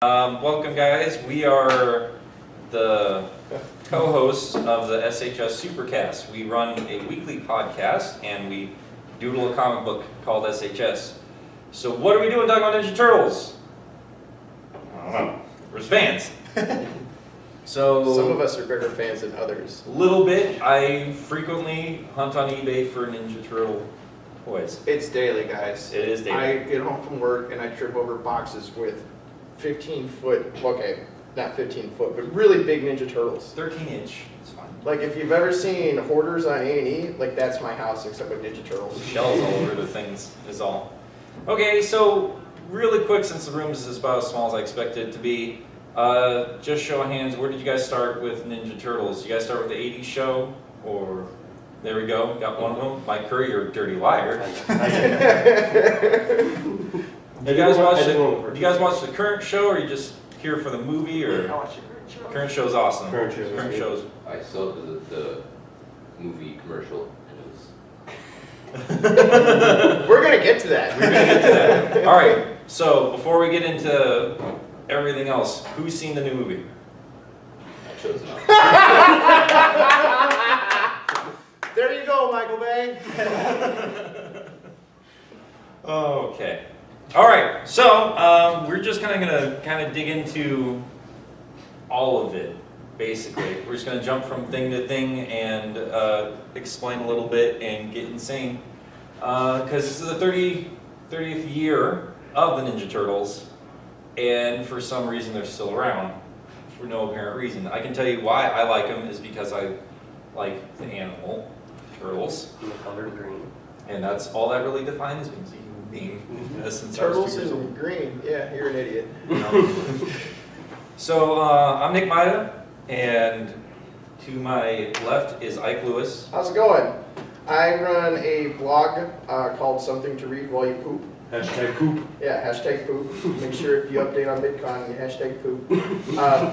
Welcome guys, we are the co-hosts of the SHS Supercast. We run a weekly podcast and we doodle a comic book called SHS. So what are we doing talking about Ninja Turtles? I don't know. We're fans. So some of us are bigger fans than others. A little bit. I frequently hunt on eBay for Ninja Turtle toys. It's daily, guys. It is daily. I get home from work and I trip over boxes with 15-foot, okay, not 15 foot, but really big Ninja Turtles. 13-inch, it's fine. Like if you've ever seen Hoarders on A&E, like that's my house except with Ninja Turtles. Shells all over the things is all. Okay, so really quick, since the room is about as small as I expected it to be, just show of hands, where did you guys start with Ninja Turtles? You guys start with the 80s show, or there we go, got one of them. Mike Curry, you're a dirty liar. Do you guys watch the current show, or are you just here for the movie? Or I watch the current show. Current show's awesome. Current show's I saw the movie commercial. We're gonna get to that. We're gonna get to that. All right. So before we get into everything else, who's seen the new movie? I chose not. There you go, Michael Bay. Okay. All right. So we're just gonna dig into all of it. Basically, we're just gonna jump from thing to thing and explain a little bit and get insane. Because this is the 30th year of the Ninja Turtles, and for some reason they're still around, for no apparent reason. I can tell you why I like them is because I like the animal turtles. In the color green. And that's all that really defines me as a human being. Since I was Turtles 2 years old. in green. Yeah, you're an idiot. So I'm Nick Maida, and to my left is Ike Lewis. How's it going? I run a blog called Something to Read While You Poop. Hashtag poop. Yeah, hashtag poop. Make sure if you update on MidCon, you hashtag poop.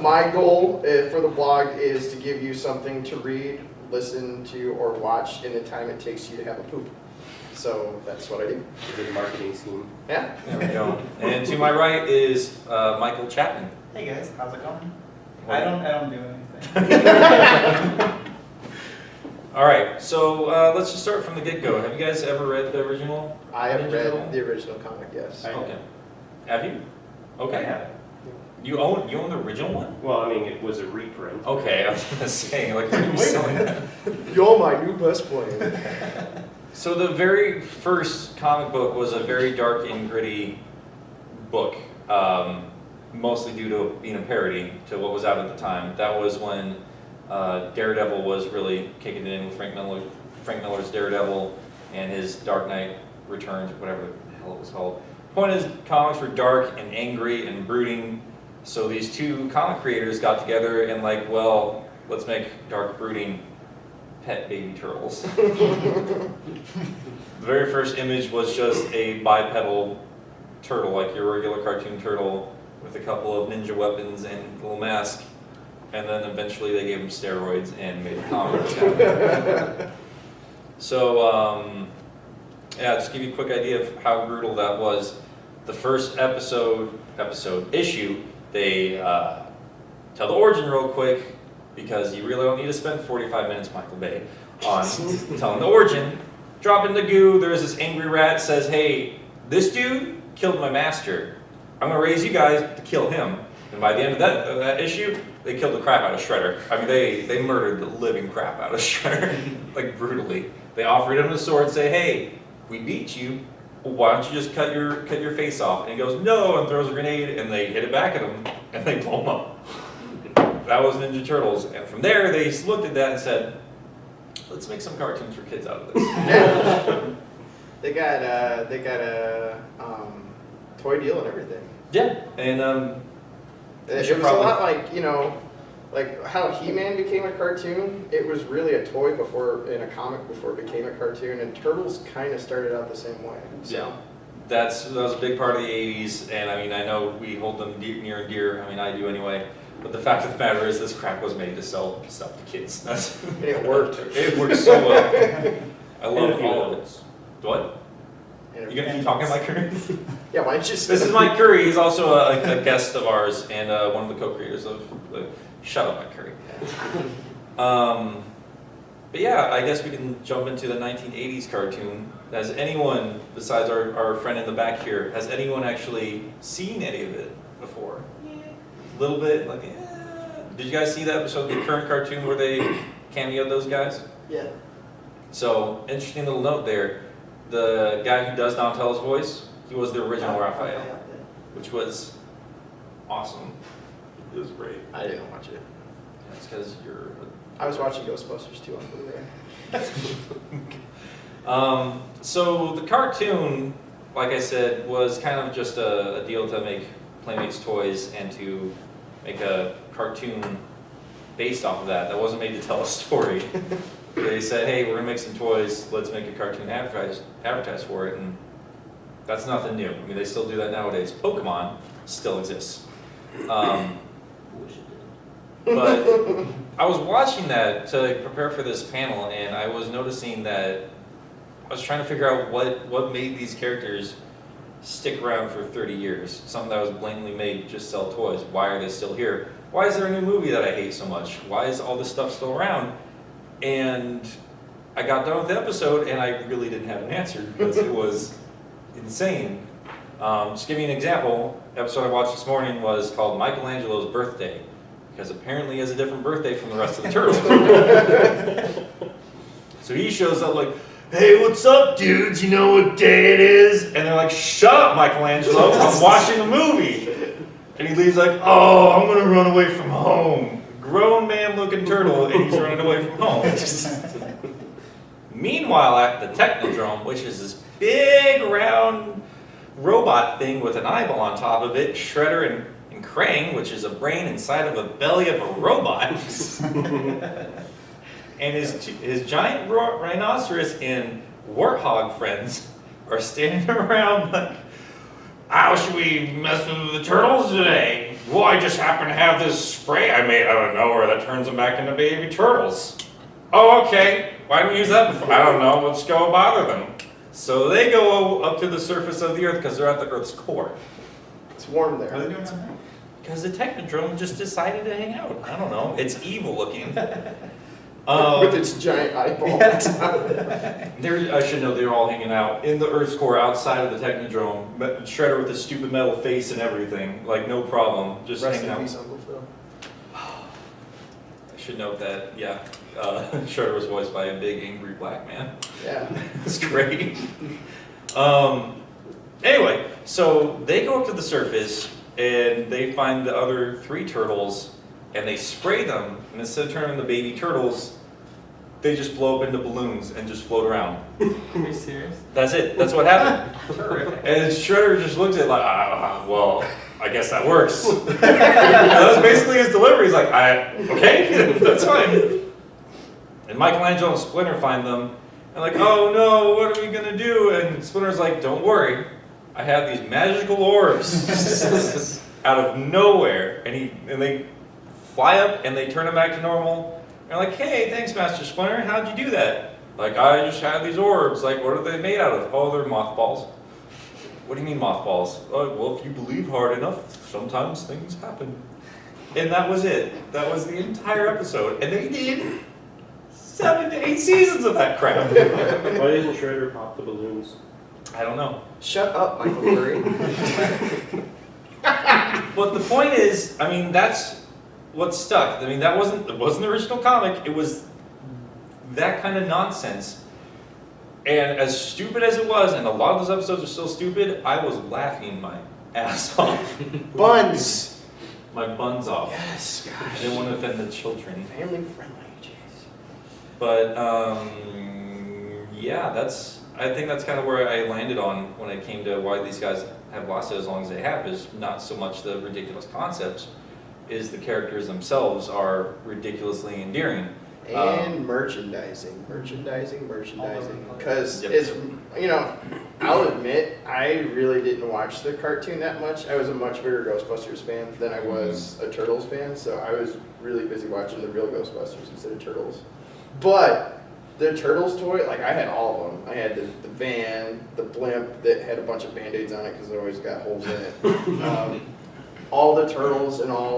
My goal for the blog is to give you something to read, listen to, or watch in the time it takes you to have a poop. So that's what I do. A good marketing scheme. Yeah. There we go. And to my right is Michael Chapman. Hey guys, how's it going? I don't do anything. All right, so let's just start from the get-go. Have you guys ever read the original? I have Ninja read Turtle? the original comic, yes. Okay. Have you? Okay. Yeah. You own the original one? Well, I mean, it was a reprint. Okay, I was gonna say, like, are you selling that? You're my new best friend. So the very first comic book was a very dark and gritty book, mostly due to being a parody to what was out at the time. That was when Daredevil was really kicking it in with Frank Miller's Daredevil and his Dark Knight Returns, whatever the hell it was called. Point is, comics were dark and angry and brooding, so these two comic creators got together and like, well, let's make dark, brooding pet baby turtles. The very first image was just a bipedal turtle, like your regular cartoon turtle, with a couple of ninja weapons and a little mask. And then eventually they gave him steroids and made a comic. So, yeah, just give you a quick idea of how brutal that was. The first issue, they tell the origin real quick, because you really don't need to spend 45 minutes, Michael Bay, on telling the origin. Drop in the goo, there's this angry rat says, hey, this dude killed my master. I'm gonna raise you guys to kill him. And by the end of that issue, they killed the crap out of Shredder. I mean, they murdered the living crap out of Shredder, like brutally. They offered him a sword, say, hey, we beat you, why don't you just cut your face off? And he goes, no, and throws a grenade, and they hit it back at him, and they blow him up. That was Ninja Turtles, and from there they looked at that and said, let's make some cartoons for kids out of this. Yeah. They got a toy deal and everything. Yeah, and It was a lot like, like how He-Man became a cartoon. It was really a toy in a comic before it became a cartoon, and Turtles kind of started out the same way. So. Yeah, that was a big part of the 80s, and I mean, I know we hold them near and dear, I mean, I do anyway, but the fact of the matter is this crap was made to sell stuff to kids. And it worked. It worked so well. I love all of it. What? You gonna keep talking like Curry? Yeah, why don't you just... This is Mike Curry. He's also a guest of ours and one of the co-creators of the. Shut up, Mike Curry. But yeah, I guess we can jump into the 1980s cartoon. Has anyone, besides our friend in the back here, has anyone actually seen any of it before? A little bit, like, Did you guys see that episode of the current cartoon where they cameoed those guys? Yeah. So, interesting little note there. The guy who does Donatello's voice, he was the original Raphael, which was awesome. It was great. I didn't watch it. That's because you're... I was watching Ghostbusters 2 on Blu-ray. So the cartoon, like I said, was kind of just a deal to make Playmates toys and to make a cartoon based off of that. That wasn't made to tell a story. They said, hey, we're gonna make some toys, let's make a cartoon advertise for it, and that's nothing new. I mean, they still do that nowadays. Pokemon still exists. But I was watching that to prepare for this panel, and I was noticing that I was trying to figure out what made these characters stick around for 30 years. Something that was blatantly made to just sell toys. Why are they still here? Why is there a new movie that I hate so much? Why is all this stuff still around? And I got done with the episode, and I really didn't have an answer because it was insane. Just to give you an example, the episode I watched this morning was called Michelangelo's Birthday, because apparently he has a different birthday from the rest of the turtles. So he shows up like, hey, what's up, dudes? You know what day it is? And they're like, shut up, Michelangelo, I'm watching a movie. And he leaves like, oh, I'm gonna run away from home. Grown man looking turtle, and he's running away from home. Meanwhile, at the Technodrome, which is this big round robot thing with an eyeball on top of it, Shredder and Krang, which is a brain inside of a belly of a robot, and his giant rhinoceros and warthog friends are standing around like, how should we mess with the turtles today? Well, I just happen to have this spray I made out of nowhere that turns them back into baby turtles. Oh, okay. Why don't we use that before? I don't know. Let's go bother them. So they go up to the surface of the Earth because they're at the Earth's core. It's warm What are there. they doing something? Because the Technodrome just decided to hang out. I don't know. It's evil looking. With its giant eyeball. I should know they're all hanging out in the Earth's core outside of the Technodrome. Shredder with his stupid metal face and everything. Like, no problem. Just Rest hanging in out. peace, Uncle Phil. I should note that, yeah, Shredder was voiced by a big, angry black man. Yeah. It's great. Anyway, so they go up to the surface and they find the other 3 turtles and they spray them, and instead of turning them into baby turtles, they just blow up into balloons and just float around. Are you serious? That's it. That's what happened. Terrific. And Shredder just looks at it like, well, I guess that works. That was basically his delivery. He's like, okay, that's fine. And Michelangelo and Splinter find them, and like, oh no, what are we gonna do? And Splinter's like, don't worry, I have these magical orbs out of nowhere, and they fly up and they turn them back to normal. And like, hey, thanks, Master Splinter. How'd you do that? Like, I just had these orbs. Like, what are they made out of? Oh, they're mothballs. What do you mean mothballs? Oh, well, if you believe hard enough, sometimes things happen. And that was it. That was the entire episode. And they did 7 to 8 seasons of that crap. Why didn't Shredder pop the balloons? I don't know. Shut up, Michael Curry. But the point is, I mean, that's what stuck. I mean, it wasn't the original comic. It was that kind of nonsense. And as stupid as it was, and a lot of those episodes are still stupid, I was laughing my ass off. Buns. My buns off. Yes, I gosh. didn't want to offend the children. Family friendly, jeez. But, yeah, I think that's kind of where I landed on when it came to why these guys have lasted as long as they have, is not so much the ridiculous concepts, is the characters themselves are ridiculously endearing. And merchandising. Because, Yep. it's, you know, I'll admit, I really didn't watch the cartoon that much. I was a much bigger Ghostbusters fan than I was a Turtles fan, so I was really busy watching the real Ghostbusters instead of Turtles. But the Turtles toy, like I had all of them. I had the van, the blimp that had a bunch of Band-Aids on it because it always got holes in it. All the Turtles and all